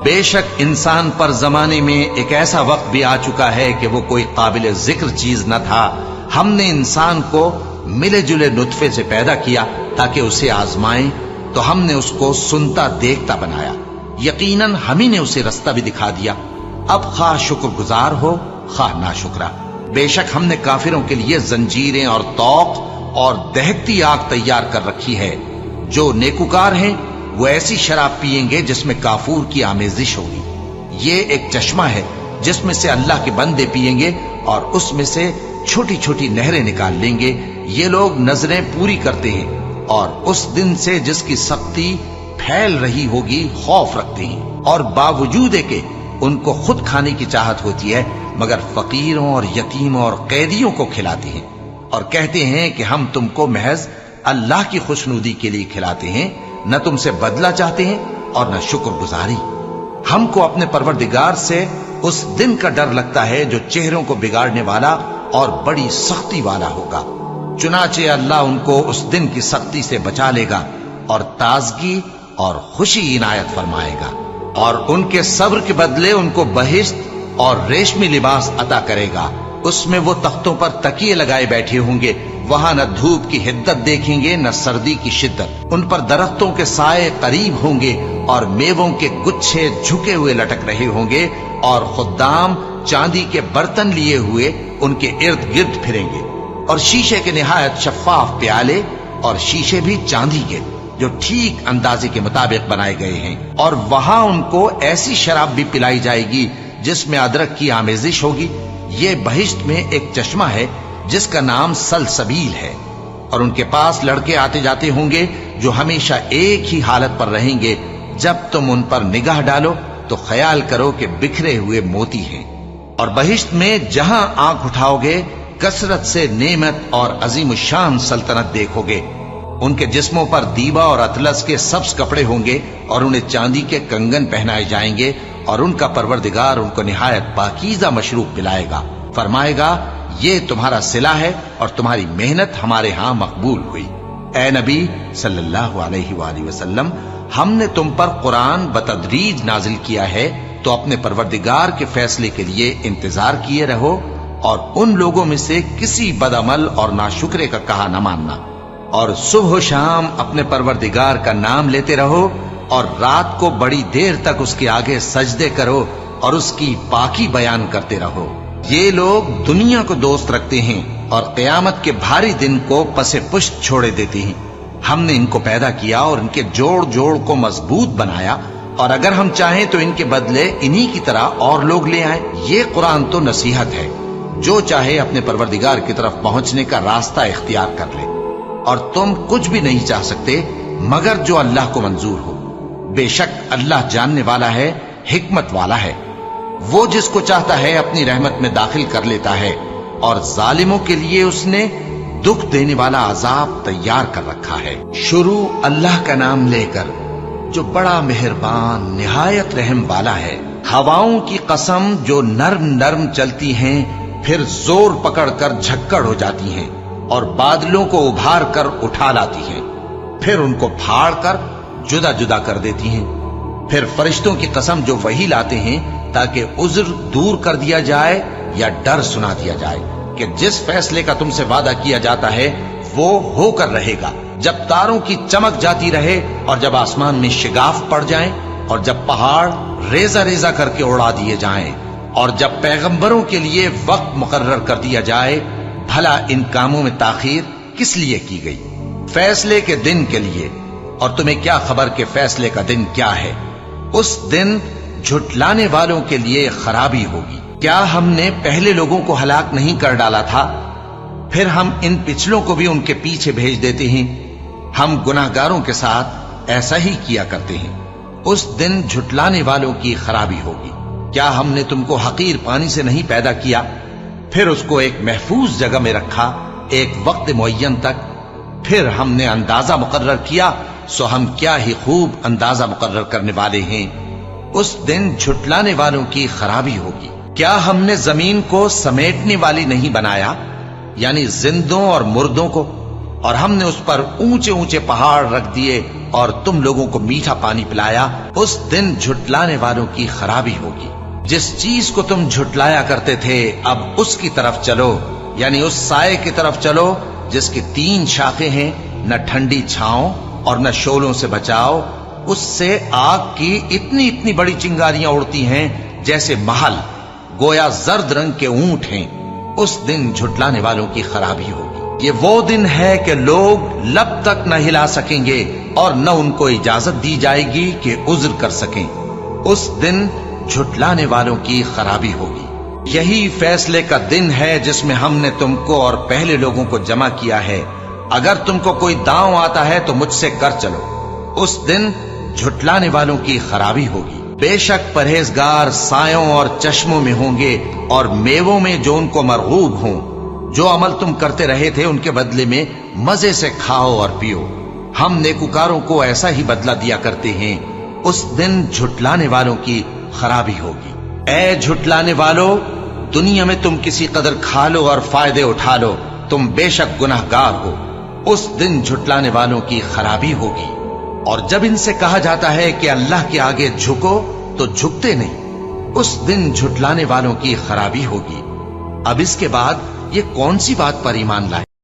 بے شک انسان پر زمانے میں ایک ایسا وقت بھی آ چکا ہے کہ وہ کوئی قابل ذکر چیز نہ تھا. ہم نے انسان کو ملے جلے نطفے سے پیدا کیا تاکہ اسے آزمائیں، تو ہم نے اس کو سنتا دیکھتا بنایا. یقیناً ہم ہی نے اسے رستہ بھی دکھا دیا. اب خواہ شکر گزار ہو خواہ ناشکرا. بے شک ہم نے کافروں کے لیے زنجیریں اور طوق اور دہکتی آگ تیار کر رکھی ہے. جو نیکوکار ہیں وہ ایسی شراب پیئیں گے جس میں کافور کی آمیزش ہوگی. یہ ایک چشمہ ہے جس میں سے اللہ کے بندے پیئیں گے اور اس میں سے چھوٹی چھوٹی نہریں نکال لیں گے. یہ لوگ نظریں پوری کرتے ہیں اور اس دن سے جس کی سختی پھیل رہی ہوگی خوف رکھتے ہیں، اور باوجود کہ ان کو خود کھانے کی چاہت ہوتی ہے مگر فقیروں اور یتیموں اور قیدیوں کو کھلاتے ہیں، اور کہتے ہیں کہ ہم تم کو محض اللہ کی خوشنودی کے لیے کھلاتے ہیں، نہ تم سے بدلہ چاہتے ہیں اور نہ شکر گزاری. ہم کو اپنے پروردگار سے اس دن کا ڈر لگتا ہے جو چہروں کو بگاڑنے والا اور بڑی سختی والا ہوگا. چنانچہ اللہ ان کو اس دن کی سختی سے بچا لے گا اور تازگی اور خوشی عنایت فرمائے گا، اور ان کے صبر کے بدلے ان کو بہشت اور ریشمی لباس عطا کرے گا. اس میں وہ تختوں پر تکیے لگائے بیٹھے ہوں گے. وہاں نہ دھوپ کی حدت دیکھیں گے نہ سردی کی شدت. ان پر درختوں کے سائے قریب ہوں گے اور میووں کے گچھے جھکے ہوئے لٹک رہے ہوں گے، اور خدام چاندی کے برتن لیے ہوئے ان کے ارد گرد پھریں گے، اور شیشے کے نہایت شفاف پیالے اور شیشے بھی چاندی کے جو ٹھیک اندازے کے مطابق بنائے گئے ہیں. اور وہاں ان کو ایسی شراب بھی پلائی جائے گی جس میں ادرک کی آمیزش ہوگی. یہ بہشت میں ایک چشمہ ہے جس کا نام سلسبیل ہے، اور ان کے پاس لڑکے آتے جاتے ہوں گے جو ہمیشہ ایک ہی حالت پر رہیں گے. جب تم ان پر نگاہ ڈالو تو خیال کرو کہ بکھرے ہوئے موتی ہیں. اور بہشت میں جہاں آنکھ اٹھاؤ گے کثرت سے نعمت اور عظیم الشان سلطنت دیکھو گے. ان کے جسموں پر دیبا اور اطلس کے سبز کپڑے ہوں گے، اور انہیں چاندی کے کنگن پہنائے جائیں گے، اور ان کا پروردگار ان کو نہایت پاکیزہ مشروب پلائے گا. فرمائے گا یہ تمہارا صلہ ہے اور تمہاری محنت ہمارے ہاں مقبول ہوئی. اے نبی صلی اللہ علیہ وآلہ وسلم، ہم نے تم پر قرآن بتدریج نازل کیا ہے، تو اپنے پروردگار کے فیصلے کے لیے انتظار کیے رہو، اور ان لوگوں میں سے کسی بدعمل اور ناشکرے کا کہا نہ ماننا. اور صبح و شام اپنے پروردگار کا نام لیتے رہو، اور رات کو بڑی دیر تک اس کے آگے سجدے کرو اور اس کی پاکی بیان کرتے رہو. یہ لوگ دنیا کو دوست رکھتے ہیں اور قیامت کے بھاری دن کو پس پشت چھوڑے دیتے ہیں. ہم نے ان کو پیدا کیا اور ان کے جوڑ جوڑ کو مضبوط بنایا، اور اگر ہم چاہیں تو ان کے بدلے انہی کی طرح اور لوگ لے آئیں. یہ قرآن تو نصیحت ہے، جو چاہے اپنے پروردگار کی طرف پہنچنے کا راستہ اختیار کر لے، اور تم کچھ بھی نہیں چاہ سکتے مگر جو اللہ کو منظور ہو. بے شک اللہ جاننے والا ہے، حکمت والا ہے. وہ جس کو چاہتا ہے اپنی رحمت میں داخل کر لیتا ہے، اور ظالموں کے لیے اس نے دکھ دینے والا عذاب تیار کر رکھا ہے. شروع اللہ کا نام لے کر جو بڑا مہربان نہایت رحم والا ہے. ہواؤں کی قسم جو نرم نرم چلتی ہیں پھر زور پکڑ کر جھکڑ ہو جاتی ہیں، اور بادلوں کو ابھار کر اٹھا لاتی ہیں، پھر ان کو پھاڑ کر جدا جدا کر دیتی ہیں. پھر فرشتوں کی قسم جو وحی لاتے ہیں تاکہ عذر دور کر دیا جائے یا ڈر سنا دیا جائے کہ جس فیصلے کا تم سے وعدہ کیا جاتا ہے وہ ہو کر رہے گا. جب تاروں کی چمک جاتی رہے، اور جب آسمان میں شگاف پڑ جائیں، اور جب پہاڑ ریزہ ریزہ کر کے اڑا دیے جائیں، اور جب پیغمبروں کے لیے وقت مقرر کر دیا جائے. بھلا ان کاموں میں تاخیر کس لیے کی گئی؟ فیصلے کے دن کے لیے. اور تمہیں کیا خبر کہ فیصلے کا دن کیا ہے؟ اس دن جھٹلانے والوں کے لیے خرابی ہوگی. کیا ہم نے پہلے لوگوں کو ہلاک نہیں کر ڈالا تھا؟ پھر ہم ان پچھلوں کو بھی ان کے پیچھے بھیج دیتے ہیں. ہم گناہگاروں کے ساتھ ایسا ہی کیا کرتے ہیں. اس دن جھٹلانے والوں کی خرابی ہوگی. کیا ہم نے تم کو حقیر پانی سے نہیں پیدا کیا، پھر اس کو ایک محفوظ جگہ میں رکھا ایک وقت معین تک، پھر ہم نے اندازہ مقرر کیا، سو ہم کیا ہی خوب اندازہ مقرر کرنے والے ہیں. اس دن جھٹلانے والوں کی خرابی ہوگی. کیا ہم نے زمین کو سمیٹنے والی نہیں بنایا، یعنی زندوں اور مردوں کو، اور ہم نے اس پر اونچے اونچے پہاڑ رکھ دیے اور تم لوگوں کو میٹھا پانی پلایا، اس دن جھٹلانے والوں کی خرابی ہوگی۔ جس چیز کو تم جھٹلایا کرتے تھے اب اس کی طرف چلو، یعنی اس سائے کی طرف چلو جس کی 3 شاخیں ہیں، نہ ٹھنڈی چھاؤں اور نہ شعلوں سے بچاؤ، اس سے آگ کی اتنی اتنی بڑی چنگاریاں اڑتی ہیں جیسے محل، گویا زرد رنگ کے اونٹ ہیں۔ اس دن جھٹلانے والوں کی خرابی ہوگی۔ یہ وہ دن ہے کہ لوگ لب تک نہ ہلا سکیں گے اور نہ ان کو اجازت دی جائے گی کہ عذر کر سکیں۔ اس دن جھٹلانے والوں کی خرابی ہوگی۔ یہی فیصلے کا دن ہے جس میں ہم نے تم کو اور پہلے لوگوں کو جمع کیا ہے۔ اگر تم کو کوئی داؤں آتا ہے تو مجھ سے کر چلو۔ اس دن جھٹلانے والوں کی خرابی ہوگی۔ بے شک پرہیزگار سایوں اور چشموں میں ہوں گے اور میووں میں جو ان کو مرغوب ہوں۔ جو عمل تم کرتے رہے تھے ان کے بدلے میں مزے سے کھاؤ اور پیو۔ ہم نیکوکاروں کو ایسا ہی بدلہ دیا کرتے ہیں۔ اس دن جھٹلانے والوں کی خرابی ہوگی۔ اے جھٹلانے والو، دنیا میں تم کسی قدر کھا لو اور فائدے اٹھا لو، تم بے شک گناہگار ہو۔ اس دن جھٹلانے والوں کی خرابی ہوگی۔ اور جب ان سے کہا جاتا ہے کہ اللہ کے آگے جھکو تو جھکتے نہیں۔ اس دن جھٹلانے والوں کی خرابی ہوگی۔ اب اس کے بعد یہ کون سی بات پر ایمان لائے؟